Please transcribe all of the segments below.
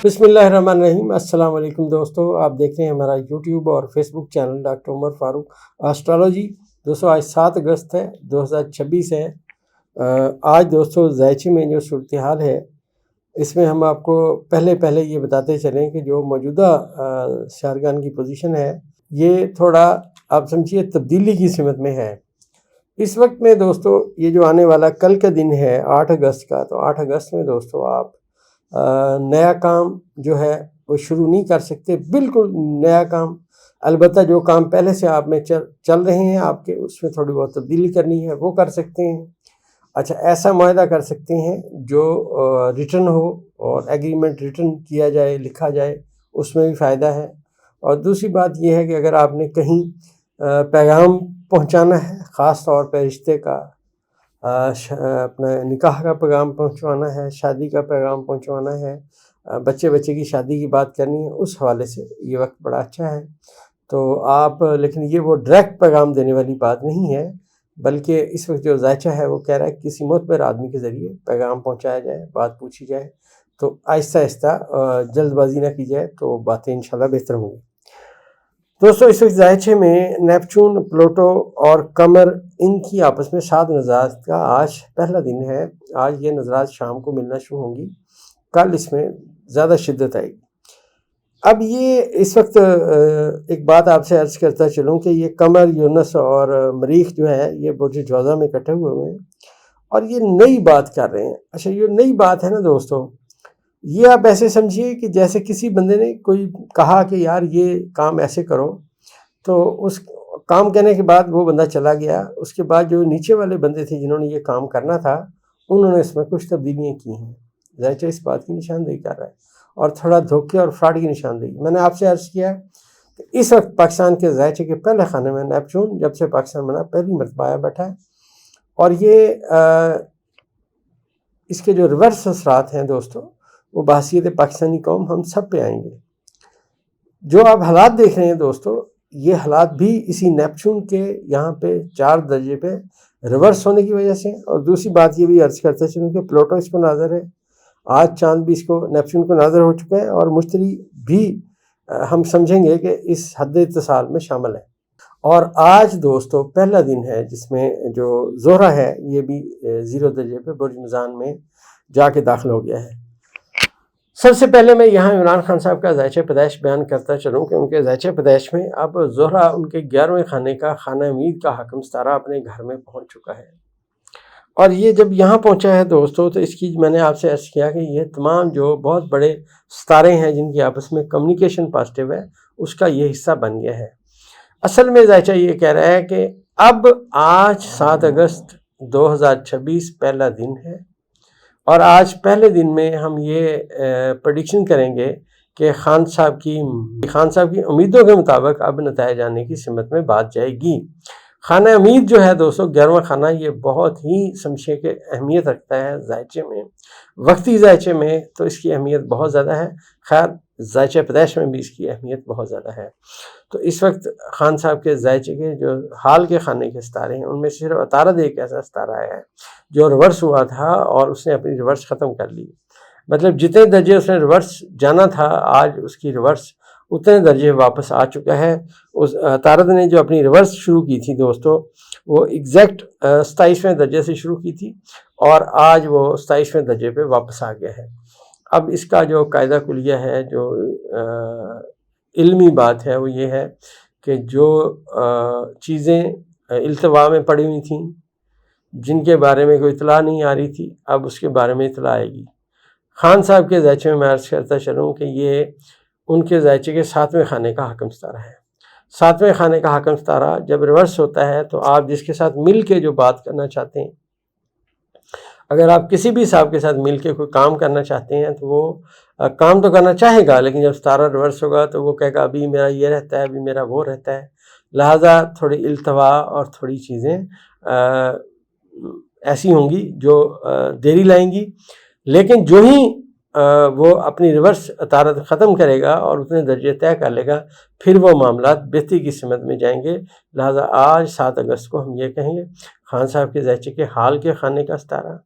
بسم اللہ الرحمن الرحیم۔ السلام علیکم دوستو، آپ دیکھ رہے ہیں ہمارا یوٹیوب اور فیس بک چینل ڈاکٹر عمر فاروق آسٹرالوجی۔ دوستو آج 7 اگست ہے، 2026 ہے۔ آج دوستو ذائچے میں جو صورتحال ہے اس میں ہم آپ کو پہلے یہ بتاتے چلیں کہ جو موجودہ شارگان کی پوزیشن ہے یہ تھوڑا آپ سمجھیے تبدیلی کی سمت میں ہے۔ اس وقت میں دوستو یہ جو آنے والا کل کا دن ہے 8 اگست کا، تو 8 اگست میں دوستو آپ نیا کام جو ہے وہ شروع نہیں کر سکتے، بالکل نیا کام۔ البتہ جو کام پہلے سے آپ میں چل رہے ہیں آپ کے، اس میں تھوڑی بہت تبدیلی کرنی ہے، وہ کر سکتے ہیں۔ اچھا، ایسا معاہدہ کر سکتے ہیں جو ریٹن ہو اور ایگریمنٹ ریٹن کیا جائے، لکھا جائے، اس میں بھی فائدہ ہے۔ اور دوسری بات یہ ہے کہ اگر آپ نے کہیں پیغام پہنچانا ہے، خاص طور پہ رشتے کا، اپنا نکاح کا پیغام پہنچوانا ہے، شادی کا پیغام پہنچوانا ہے، بچے کی شادی کی بات کرنی ہے، اس حوالے سے یہ وقت بڑا اچھا ہے۔ تو آپ لیکن یہ وہ ڈائریکٹ پیغام دینے والی بات نہیں ہے، بلکہ اس وقت جو ذائچہ ہے وہ کہہ رہا ہے کہ کسی معتبر آدمی کے ذریعے پیغام پہنچایا جائے، بات پوچھی جائے، تو آہستہ آہستہ جلد بازی نہ کی جائے تو باتیں انشاءاللہ بہتر ہوں گی۔ دوستو اس وقت ذائچے میں نیپچون، پلوٹو اور قمر، ان کی آپس میں 7 نظرات کا آج پہلا دن ہے۔ آج یہ نظرات شام کو ملنا شروع ہوں گی، کل اس میں زیادہ شدت آئے گی۔ اب یہ اس وقت ایک بات آپ سے عرض کرتا چلوں کہ یہ قمر، یونس اور مریخ جو ہے یہ برج جوزہ میں اکٹھے ہوئے ہیں اور یہ نئی بات کر رہے ہیں۔ اچھا، یہ نئی بات ہے نا دوستو، یہ آپ ایسے سمجھیے کہ جیسے کسی بندے نے کوئی کہا کہ یار یہ کام ایسے کرو، تو اس کام کرنے کے بعد وہ بندہ چلا گیا، اس کے بعد جو نیچے والے بندے تھے جنہوں نے یہ کام کرنا تھا انہوں نے اس میں کچھ تبدیلیاں کی ہیں۔ ذائچہ اس بات کی نشاندہی کر رہا ہے اور تھوڑا دھوکے اور فراڈ کی نشاندہی۔ میں نے آپ سے عرض کیا کہ اس وقت پاکستان کے ذائچے کے پہلے خانے میں نیپچون جب سے پاکستان بنا پہلی مرتبہ آیا بیٹھا ہے، اور یہ اس کے جو ریورس اثرات ہیں دوستو وہ بحیثیت پاکستانی قوم ہم سب پہ آئیں گے۔ جو آپ حالات دیکھ رہے ہیں دوستو، یہ حالات بھی اسی نیپچون کے یہاں پہ 4 درجے پہ ریورس ہونے کی وجہ سے۔ اور دوسری بات یہ بھی عرض کرتے چلوں کہ پلوٹو اس کو ناظر ہے، آج چاند بھی اس کو نیپچون کو ناظر ہو چکا ہے، اور مشتری بھی ہم سمجھیں گے کہ اس حد اتصال میں شامل ہے۔ اور آج دوستو پہلا دن ہے جس میں جو زہرہ ہے یہ بھی 0 درجے پہ برج میزان میں جا کے داخل ہو گیا ہے۔ سب سے پہلے میں یہاں عمران خان صاحب کا ذائچہ پیدائش بیان کرتا چلوں کہ ان کے ذائچہ پیدائش میں اب زہرہ ان کے 11ویں خانے کا خانہ امید کا حاکم ستارہ اپنے گھر میں پہنچ چکا ہے۔ اور یہ جب یہاں پہنچا ہے دوستو تو اس کی میں نے آپ سے عرض کیا کہ یہ تمام جو بہت بڑے ستارے ہیں جن کی آپس میں کمیونیکیشن پازیٹیو ہے، اس کا یہ حصہ بن گیا ہے۔ اصل میں ذائچہ یہ کہہ رہا ہے کہ اب آج 7 اگست 2026 پہلا دن ہے، اور آج پہلے دن میں ہم یہ پریڈکشن کریں گے کہ خان صاحب کی امیدوں کے مطابق اب نتائج آنے کی سمت میں بات جائے گی۔ خانہ امید جو ہے دوستو 11واں خانہ، یہ بہت ہی سمجھے کہ اہمیت رکھتا ہے ذائچے میں، وقتی ذائچے میں تو اس کی اہمیت بہت زیادہ ہے، خیر ذائچہ پیدائش میں بھی اس کی اہمیت بہت زیادہ ہے۔ تو اس وقت خان صاحب کے ذائچے کے جو حال کے خانے کے ستارے ہیں ان میں صرف عطارد ایک ایسا ستارہ ہے جو ریورس ہوا تھا اور اس نے اپنی ریورس ختم کر لی، مطلب جتنے درجے اس نے ریورس جانا تھا آج اس کی ریورس اتنے درجے واپس آ چکا ہے۔ اس عطارد نے جو اپنی ریورس شروع کی تھی دوستو وہ ایگزیکٹ 27ویں درجے سے شروع کی تھی، اور آج وہ 27ویں درجے پہ واپس آ گیا ہے۔ اب اس کا جو قاعدہ کلیہ ہے، جو علمی بات ہے، وہ یہ ہے کہ جو چیزیں التوا میں پڑی ہوئی تھیں جن کے بارے میں کوئی اطلاع نہیں آ رہی تھی، اب اس کے بارے میں اطلاع آئے گی۔ خان صاحب کے ذائچے میں عرض کرتا چلوں کہ یہ ان کے ذائچے کے 7ویں خانے کا حاکم ستارہ ہے۔ 7ویں خانے کا حاکم ستارہ جب ریورس ہوتا ہے تو آپ جس کے ساتھ مل کے جو بات کرنا چاہتے ہیں، اگر آپ کسی بھی صاحب کے ساتھ مل کے کوئی کام کرنا چاہتے ہیں تو وہ کام تو کرنا چاہے گا، لیکن جب ستارہ ریورس ہوگا تو وہ کہے گا ابھی میرا یہ رہتا ہے، ابھی میرا وہ رہتا ہے، لہٰذا تھوڑی التوا اور تھوڑی چیزیں ایسی ہوں گی جو دیری لائیں گی۔ لیکن جو ہی وہ اپنی ریورس عطارد ختم کرے گا اور اتنے درجے طے کر لے گا، پھر وہ معاملات بہتری کی سمت میں جائیں گے۔ لہٰذا آج 7 اگست کو ہم یہ کہیں گے خان صاحب کے ذائچے کے حال کے خانے کا ستارہ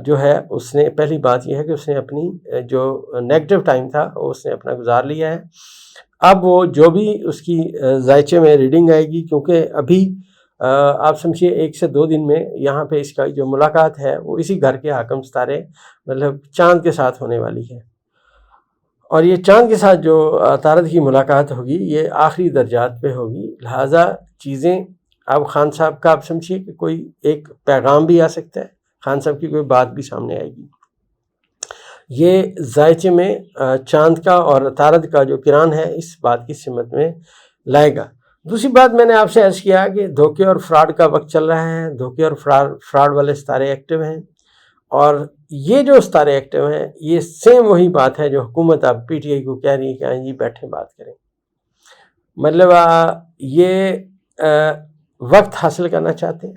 جو ہے اس نے پہلی بات یہ ہے کہ اس نے اپنی جو نیگیٹو ٹائم تھا وہ اس نے اپنا گزار لیا ہے۔ اب وہ جو بھی اس کی ذائچے میں ریڈنگ آئے گی، کیونکہ ابھی آپ سمجھیے 1 سے 2 دن میں یہاں پہ اس کا جو ملاقات ہے وہ اسی گھر کے حاکم ستارے مطلب چاند کے ساتھ ہونے والی ہے، اور یہ چاند کے ساتھ جو عطارد کی ملاقات ہوگی یہ آخری درجات پہ ہوگی، لہٰذا چیزیں اب خان صاحب کا آپ سمجھیے کہ کوئی ایک پیغام بھی آ سکتا ہے، خان صاحب کی کوئی بات بھی سامنے آئے گی۔ یہ ذائچے میں چاند کا اور عطارد کا جو کران ہے اس بات کی سمت میں لائے گا۔ دوسری بات میں نے آپ سے عرض کیا کہ دھوکے اور فراڈ کا وقت چل رہا ہے، دھوکے اور فراڈ والے ستارے ایکٹیو ہیں، اور یہ جو ستارے ایکٹیو ہیں یہ سیم وہی بات ہے جو حکومت اب پی ٹی آئی کو کہہ رہی ہے کہ ہاں جی بیٹھے بات کریں، مطلب یہ وقت حاصل کرنا چاہتے ہیں۔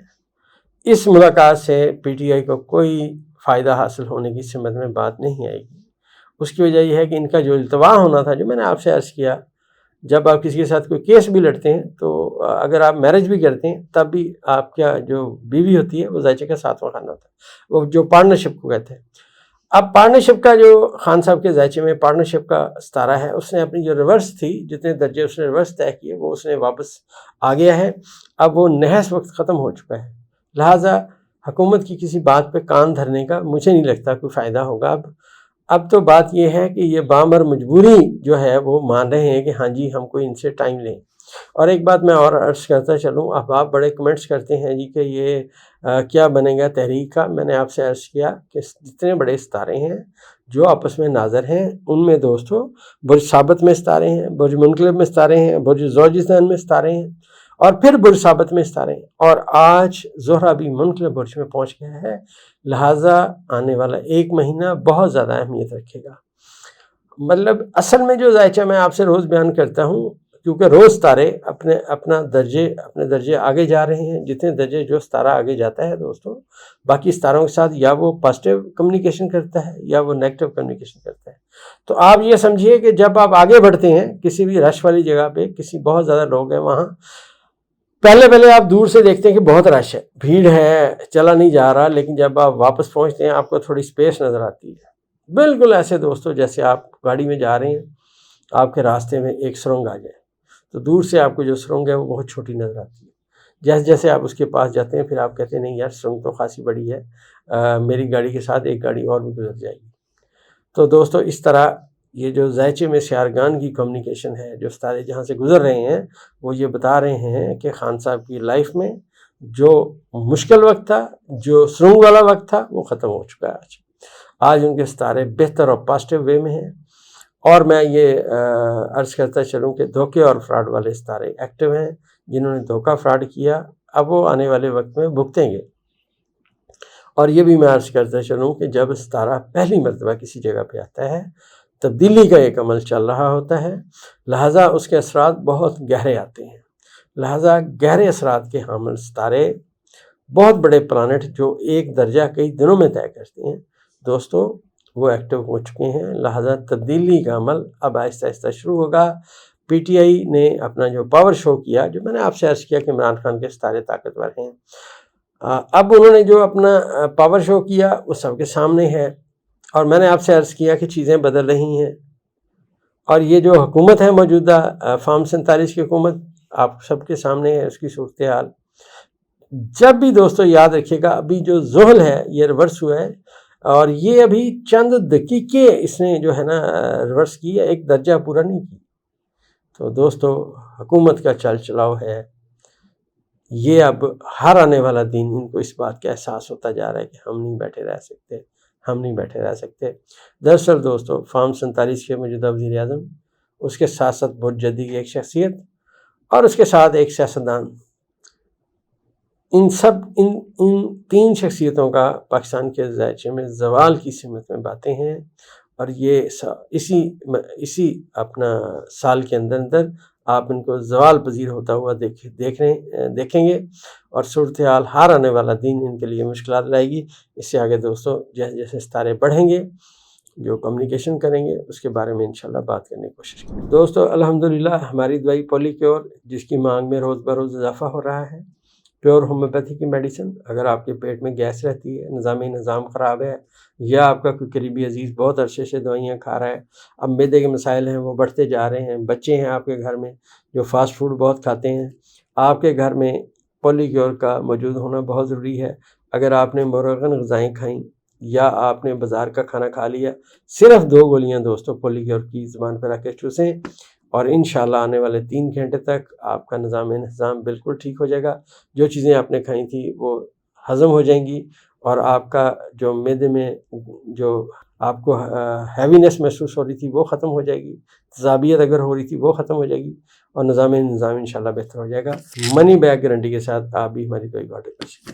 اس ملاقات سے پی ٹی آئی کو کوئی فائدہ حاصل ہونے کی سمت میں بات نہیں آئے گی۔ اس کی وجہ یہ ہے کہ ان کا جو التوا ہونا تھا، جو میں نے آپ سے عرض کیا، جب آپ کسی کے ساتھ کوئی کیس بھی لڑتے ہیں تو اگر آپ میرج بھی کرتے ہیں تب بھی آپ کا جو بیوی ہوتی ہے وہ ذائچے کا 7واں خانہ ہوتا ہے، وہ جو پارٹنرشپ کو کہتے ہیں۔ اب پارٹنرشپ کا جو خان صاحب کے ذائچے میں پارٹنرشپ کا ستارہ ہے، اس نے اپنی جو ریورس تھی، جتنے درجے اس نے ریورس طے کیے وہ اس نے واپس آ گیا ہے۔ اب وہ نحس وقت ختم ہو چکا ہے، لہٰذا حکومت کی کسی بات پہ کان دھرنے کا مجھے نہیں لگتا کوئی فائدہ ہوگا۔ اب تو بات یہ ہے کہ یہ بامر مجبوری جو ہے وہ مان رہے ہیں کہ ہاں جی ہم کوئی ان سے ٹائم لیں۔ اور ایک بات میں اور عرض کرتا چلوں، اب آپ بڑے کمنٹس کرتے ہیں جی کہ یہ کیا بنے گا تحریک کا۔ میں نے آپ سے عرض کیا کہ جتنے بڑے ستارے ہیں جو آپس میں ناظر ہیں، ان میں دوستو برج ثابت میں ستارے ہیں، برج منقلب میں ستارے ہیں، برج زوج اثنین میں ستارے ہیں، اور پھر برج ثابت میں ستارے ہیں، اور آج زہرہ بھی منقلب برج میں پہنچ گیا ہے، لہٰذا آنے والا 1 مہینہ بہت زیادہ اہمیت رکھے گا۔ مطلب اصل میں جو ذائچہ میں آپ سے روز بیان کرتا ہوں، کیونکہ روز ستارے اپنے درجے آگے جا رہے ہیں، جتنے درجے جو ستارہ آگے جاتا ہے دوستو، باقی ستاروں کے ساتھ یا وہ پازیٹیو کمیونیکیشن کرتا ہے یا وہ نیگیٹو کمیونیکیشن کرتا ہے۔ تو آپ یہ سمجھیے کہ جب آپ آگے بڑھتے ہیں کسی بھی رش والی جگہ پہ، کسی بہت زیادہ لوگ ہیں وہاں، پہلے آپ دور سے دیکھتے ہیں کہ بہت رش ہے، بھیڑ ہے، چلا نہیں جا رہا، لیکن جب آپ واپس پہنچتے ہیں آپ کو تھوڑی سپیس نظر آتی ہے۔ بالکل ایسے دوستو جیسے آپ گاڑی میں جا رہے ہیں، آپ کے راستے میں ایک سرنگ آ جائے تو دور سے آپ کو جو سرنگ ہے وہ بہت چھوٹی نظر آتی ہے، جیسے جیسے آپ اس کے پاس جاتے ہیں پھر آپ کہتے ہیں نہیں یار سرنگ تو خاصی بڑی ہے، میری گاڑی کے ساتھ ایک گاڑی اور بھی گزر جائے گی۔ تو دوستو اس طرح یہ جو ذائچے میں سیارگان کی کمیونیکیشن ہے، جو ستارے جہاں سے گزر رہے ہیں، وہ یہ بتا رہے ہیں کہ خان صاحب کی لائف میں جو مشکل وقت تھا، جو سرنگ والا وقت تھا، وہ ختم ہو چکا ہے۔ آج ان کے ستارے بہتر اور پازیٹیو وے میں ہیں، اور میں یہ عرض کرتا چلوں کہ دھوکے اور فراڈ والے ستارے ایکٹیو ہیں۔ جنہوں نے دھوکہ فراڈ کیا اب وہ آنے والے وقت میں بھگتیں گے۔ اور یہ بھی میں عرض کرتا چلوں کہ جب ستارہ پہلی مرتبہ کسی جگہ پہ آتا ہے، تبدیلی کا ایک عمل چل رہا ہوتا ہے، لہٰذا اس کے اثرات بہت گہرے آتے ہیں، لہٰذا گہرے اثرات کے حامل ستارے، بہت بڑے پلانٹ جو ایک درجہ کئی دنوں میں طے کرتے ہیں دوستو، وہ ایکٹیو ہو چکے ہیں، لہٰذا تبدیلی کا عمل اب آہستہ آہستہ شروع ہوگا۔ پی ٹی آئی نے اپنا جو پاور شو کیا، جو میں نے آپ سے عرض کیا کہ عمران خان کے ستارے طاقتور ہیں، اب انہوں نے جو اپنا پاور شو کیا وہ سب کے سامنے ہے، اور میں نے آپ سے عرض کیا کہ چیزیں بدل رہی ہیں، اور یہ جو حکومت ہے موجودہ فارم 47 کی حکومت آپ سب کے سامنے ہے، اس کی صورتحال۔ جب بھی دوستو یاد رکھیے گا، ابھی جو زحل ہے یہ ریورس ہوا ہے، اور یہ ابھی چند دقیقے اس نے جو ہے نا ریورس کی ہے، ایک درجہ پورا نہیں کی۔ تو دوستو حکومت کا چل چلاؤ ہے، یہ اب ہر آنے والا دن ان کو اس بات کا احساس ہوتا جا رہا ہے کہ ہم نہیں بیٹھے رہ سکتے۔ دراصل دوستو فارم 47 کے موجودہ وزیر اعظم، اس کے ساتھ ساتھ بہت جدی کی ایک شخصیت، اور اس کے ساتھ ایک سیاستدان، ان 3 شخصیتوں کا پاکستان کے ذائچے میں زوال کی سمت میں باتیں ہیں، اور یہ اسی اپنا سال کے اندر آپ ان کو زوال پذیر ہوتا ہوا دیکھیں گے، اور صورتحال ہر آنے والا دن ان کے لیے مشکلات لائے گی۔ اس سے آگے دوستو جیسے جیسے ستارے بڑھیں گے، جو کمیونیکیشن کریں گے اس کے بارے میں انشاءاللہ بات کرنے کی کوشش کریں گے۔ دوستو الحمدللہ ہماری دوائی پولی کی اور جس کی مانگ میں روز بروز اضافہ ہو رہا ہے، پیور ہومیوپیتھی کی میڈیسن. اگر آپ کے پیٹ میں گیس رہتی ہے، نظام خراب ہے، یا آپ کا کوئی قریبی عزیز بہت عرصے سے دوائیاں کھا رہا ہے، اب معدے کے مسائل ہیں وہ بڑھتے جا رہے ہیں، بچے ہیں آپ کے گھر میں جو فاسٹ فوڈ بہت کھاتے ہیں، آپ کے گھر میں پولی کیور کا موجود ہونا بہت ضروری ہے. اگر آپ نے مرغن غذائیں کھائیں یا آپ نے بازار کا کھانا کھا لیا، صرف 2 گولیاں دوستوں پولی کیور کی زبان پہ رکھ کے چوسیں، اور انشاءاللہ آنے والے 3 گھنٹے تک آپ کا نظام بالکل ٹھیک ہو جائے گا. جو چیزیں آپ نے کھائی تھیں وہ ہضم ہو جائیں گی، اور آپ کا جو معدے میں جو آپ کو ہیوینس محسوس ہو رہی تھی وہ ختم ہو جائے گی، تذابیت اگر ہو رہی تھی وہ ختم ہو جائے گی، اور نظام انشاءاللہ بہتر ہو جائے گا. منی بیک گارنٹی کے ساتھ آپ بھی ہماری دوائی کا آرڈر کر سکتے ہیں.